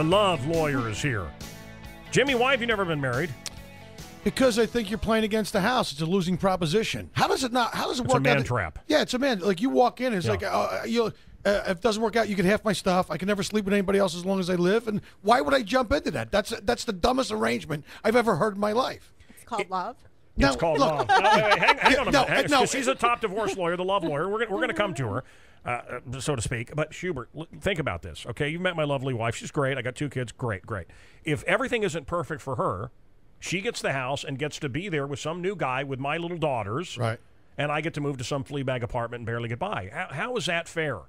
love lawyer is here. Jimmy, why have you never been married? Because I think you're playing against the house. It's a losing proposition. How does it not? How does it work? It's a man trap. Yeah, it's a man. Like you walk in, it's like if it doesn't work out, you get half my stuff. I can never sleep with anybody else as long as I live. And why would I jump into that? That's the dumbest arrangement I've ever heard in my life. It's called love. It's called love. Hang on a minute. No, she's a top divorce lawyer, the love lawyer. We're going to come to her. So to speak. But Shubert, think about this, okay? You've met my lovely wife. She's great. I got 2 kids. Great. If everything isn't perfect for her, she gets the house and gets to be there with some new guy with my little daughters. Right. And I get to move to some flea bag apartment and barely get by. How is that fair?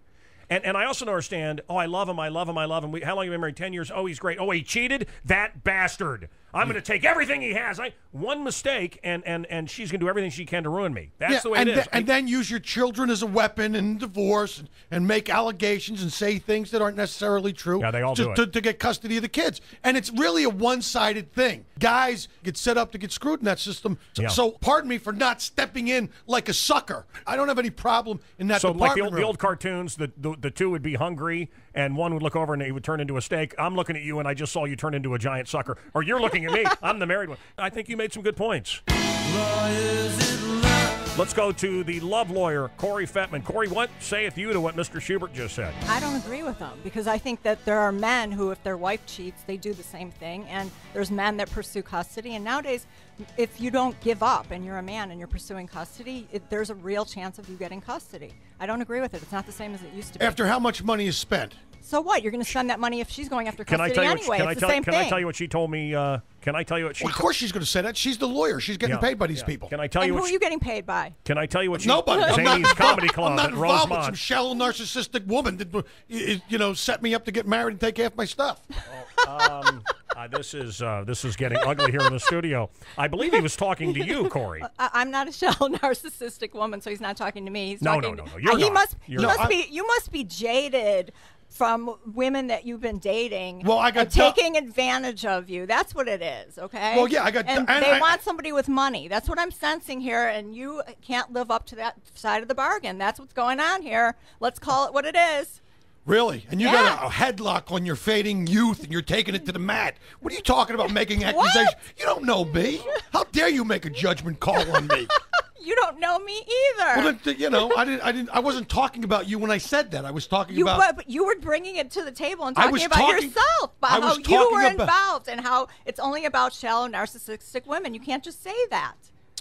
And I also don't understand, I love him. How long have you been married? 10 years. Oh, he's great. Oh, he cheated? That bastard. I'm going to take everything he has. One mistake, and she's going to do everything she can to ruin me. That's the way it is. And then use your children as a weapon in divorce and make allegations and say things that aren't necessarily true. Yeah, they all do it. To get custody of the kids. And it's really a one-sided thing. Guys get set up to get screwed in that system. So pardon me for not stepping in like a sucker. I don't have any problem in that department. So like the old cartoons, the two would be hungry, and one would look over and he would turn into a steak. I'm looking at you, and I just saw you turn into a giant sucker. Or you're looking at me. I'm the married one. I think you made some good points. Let's go to the love lawyer, Corri Fetman. Corri, what saith you to what Mr. Shubert just said? I don't agree with him because I think that there are men who, if their wife cheats, they do the same thing. And there's men that pursue custody. And nowadays, if you don't give up and you're a man and you're pursuing custody, there's a real chance of you getting custody. I don't agree with it. It's not the same as it used to be. After how much money is spent? So what? You're going to spend that money if she's going after custody anyway. It's the same thing. Can I tell you what she told me? Can I tell you what she? Well, of course she's going to say that. She's the lawyer. She's getting paid by these people. Can I tell you? Who are you getting paid by? Can I tell you what she? Nobody. Zany's Comedy Club I'm not at involved Rosemont. with some shallow narcissistic woman that set me up to get married and take half my stuff. This is getting ugly here in the studio. I believe he was talking to you, Corri. I'm not a shallow narcissistic woman, so he's not talking to me. He's talking no. You must be jaded from women that you've been dating. Well, I got taking advantage of you. That's what it is. Okay. Well, yeah, I got. And they want somebody with money. That's what I'm sensing here, and you can't live up to that side of the bargain. That's what's going on here. Let's call it what it is. Really? And you got a headlock on your fading youth, and you're taking it to the mat. What are you talking about making accusations? You don't know me. How dare you make a judgment call on me? You don't know me either. Well, I wasn't talking about you when I said that. I was talking about. But you were bringing it to the table and talking about yourself, about how you were involved and how it's only about shallow narcissistic women. You can't just say that.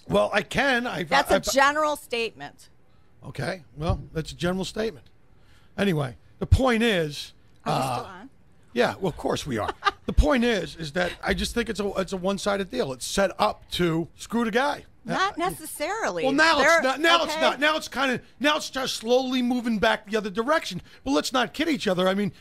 Well, I can. That's a general statement. Okay. Well, that's a general statement. Anyway. The point is, are we still on? Yeah, well, of course we are. The point is that I just think it's a one-sided deal. It's set up to screw the guy. Not necessarily. Well, now it's not. Now it's not. Now it's just slowly moving back the other direction. But let's not kid each other. I mean,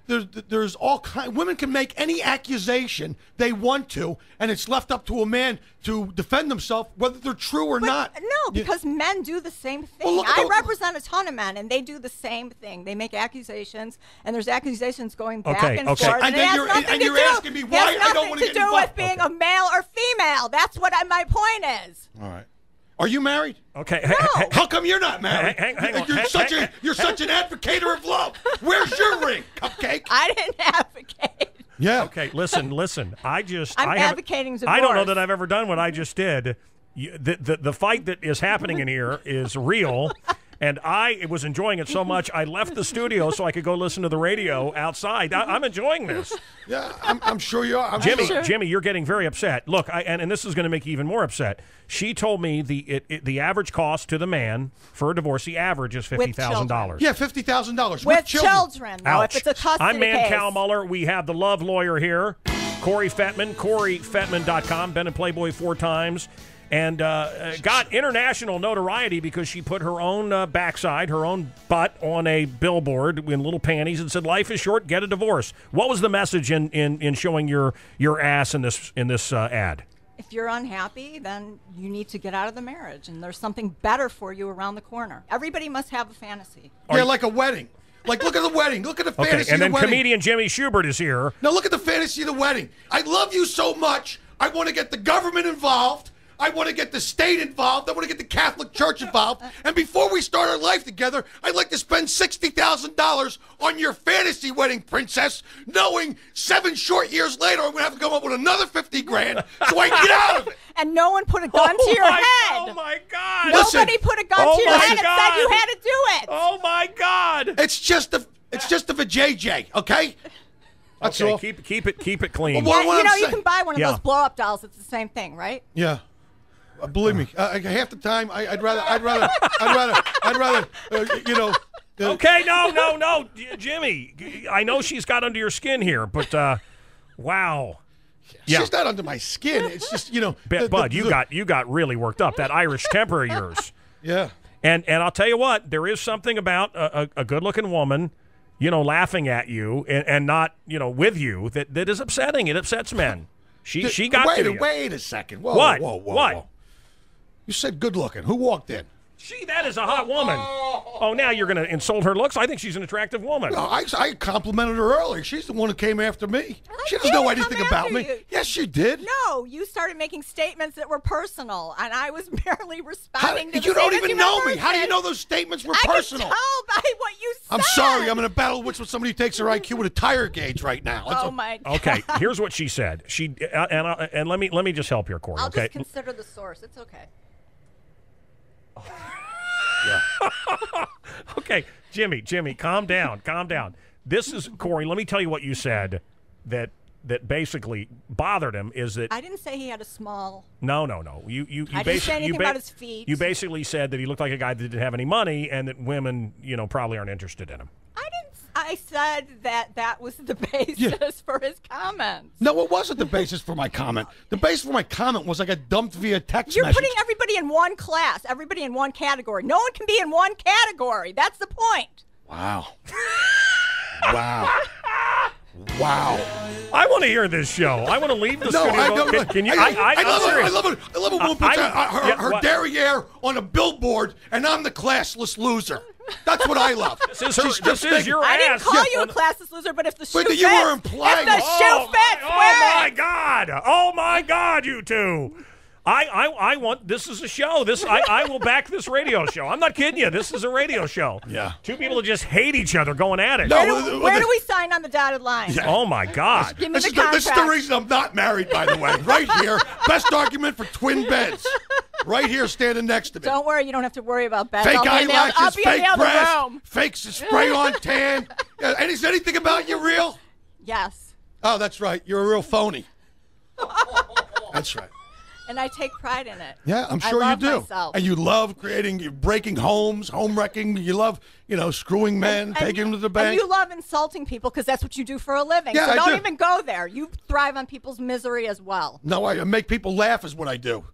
there's all kind. Women can make any accusation they want to, and it's left up to a man to defend themselves, whether they're true or not. No, because men do the same thing. Well, I represent a ton of men, and they do the same thing. They make accusations, and there's accusations going back and forth. And you're asking me why I don't want to get involved. It has nothing to do with being a male or female. That's what my point is. All right. Are you married? Okay. No. How come you're not married? Hang on. You're such an advocator of love. Where's your ring, cupcake? I didn't advocate. Yeah. Okay. Listen. I'm advocating divorce. I don't know that I've ever done what I just did. The fight that is happening in here is real. And I was enjoying it so much, I left the studio so I could go listen to the radio outside. I'm enjoying this. Yeah, I'm sure you are. Jimmy, you're getting very upset. Look, and this is going to make you even more upset. She told me the average cost to the man for a divorce, the average is $50,000. Yeah, $50,000 with children. Now, if it's a custody I'm Mancow Muller. We have the love lawyer here, Corri Fetman, CorriFetman.com. Been in Playboy 4 times. And got international notoriety because she put her own backside, her own butt on a billboard in little panties and said, "Life is short, get a divorce." What was the message in showing your ass in this ad? If you're unhappy, then you need to get out of the marriage, and there's something better for you around the corner. Everybody must have a fantasy. Yeah, like a wedding. Like, look at the wedding. Look at the fantasy of the wedding. And then comedian Jimmy Shubert is here. Now look at the fantasy of the wedding. I love you so much, I want to get the government involved. I want to get the state involved. I want to get the Catholic Church involved. And before we start our life together, I'd like to spend $60,000 on your fantasy wedding, princess, knowing 7 short years later I'm going to have to come up with another 50 grand so I can get out of it. And no one put a gun to your head. Oh, my God. Nobody put a gun to your head and said you had to do it. Oh, my God. It's just a vajayjay, okay? That's okay, all. keep it clean. Well, Yeah, you can buy one of those blow-up dolls. It's the same thing, right? Yeah. Believe me, half the time I'd rather, Okay, no, Jimmy. I know she's got under your skin here, but wow. Yeah. She's not under my skin. It's just Bud, you got really worked up. That Irish temper of yours. Yeah. And I'll tell you what, there is something about a good-looking woman, laughing at you and not, with you that is upsetting. It upsets men. She got to you. Wait a second. Whoa, what? Whoa. You said good looking. Who walked in? That is a hot woman. Oh, now you're going to insult her looks? I think she's an attractive woman. No, I complimented her earlier. She's the one who came after me. She doesn't know anything about me. Yes, she did. No, you started making statements that were personal, and I was merely responding to you don't even know me. How do you know those statements were personal? I can tell by what you said. I'm sorry. I'm in a battle with somebody who takes her IQ with a tire gauge right now. Oh, my God. Okay, here's what she said. And let me just help your Corey. I'll okay? just consider the source. It's okay. Yeah. Okay, Jimmy, calm down. This is Corey. Let me tell you what you said that basically bothered him is that I didn't say he had a small. No. You I didn't say anything about his feet. You basically said that he looked like a guy that didn't have any money and that women, probably aren't interested in him. I said that was the basis for his comments. No, it wasn't the basis for my comment. The basis for my comment was I got dumped via text You're message. putting everybody in one class, everybody in one category. No one can be in one category. That's the point. Wow. Wow. I want to hear this show. I want to leave the studio. I don't. Can you? I love it. I love a woman puts her derriere on a billboard, and I'm the classless loser. That's what I love. This is your ass. I didn't call you a classless loser, but if the shoe fits, you were implying. If the shoe fits, wear it. Oh my God, you two. I want, this is a show. I will back this radio show. I'm not kidding you. This is a radio show. Yeah. Two people that just hate each other going at it. No, where do we sign on the dotted line? Yeah. Oh, my God. Give me this the contract. This is the reason I'm not married, by the way. Right here. Best argument for twin beds. Right here, standing next to me. Don't worry. You don't have to worry about beds. Fake eyelashes, I'll be fake in the other breasts, room. fake spray-on tan. Is anything about you real? Yes. Oh, that's right. You're a real phony. That's right. And I take pride in it. Yeah, I'm sure I love you do. Myself. And you love breaking homes, home wrecking. You love, screwing men, taking them to the bank. And you love insulting people because that's what you do for a living. Yeah, so don't do. even go there. You thrive on people's misery as well. No, I make people laugh is what I do.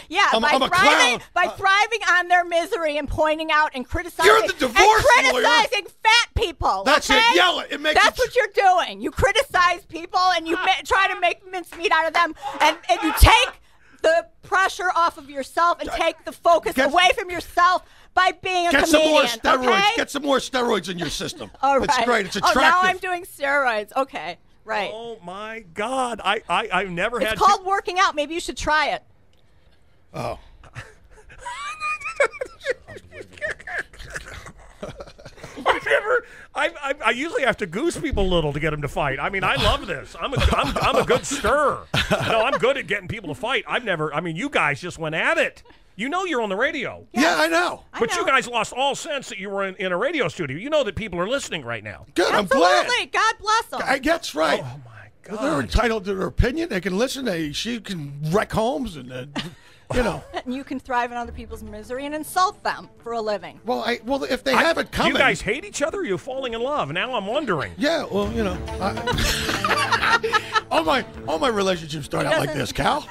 Yeah, I'm a clown. By thriving on their misery and pointing out and criticizing. You're the divorce lawyer. Criticizing fat people. That's okay? it. Yell it. It makes That's what you're doing. You criticize people and you try to make mincemeat out of them, and you take the pressure off of yourself and take the focus away from yourself by being a comedian. Get some more steroids. Okay? Get some more steroids in your system. All right. It's great. It's attractive. Oh, now I'm doing steroids. Okay, right. Oh, my God. I've never had... It's called working out. Maybe you should try it. Oh. I usually have to goose people a little to get them to fight. I mean, I love this. I'm a good stirrer. No, I'm good at getting people to fight. You guys just went at it. You're on the radio. Yeah, I know. But you guys lost all sense that you were in a radio studio. You know that people are listening right now. Good, Absolutely. I'm glad. God bless them. That's right. Oh, my God. They're entitled to their opinion. They can listen. She can wreck homes and... And you can thrive in other people's misery and insult them for a living. Well, if they have it coming. You guys hate each other? Or are you falling in love? Now I'm wondering. Yeah, well, all my relationships start out like this, Cal.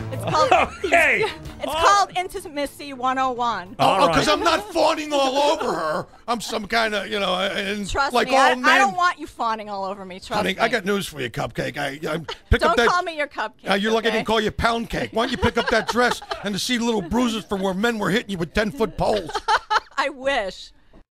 It's called Okay. It's called Intimacy 101. Because I'm not fawning all over her. I'm some kind of, and Trust like me, all I men. don't want you fawning all over me. Trust Honey, me. I got news for you, Cupcake. Pick up Don't that, call me your cupcake. you're lucky I okay? didn't call you Pound Cake. Why don't you pick up that dress and to see little bruises from where men were hitting you with 10-foot poles? I wish.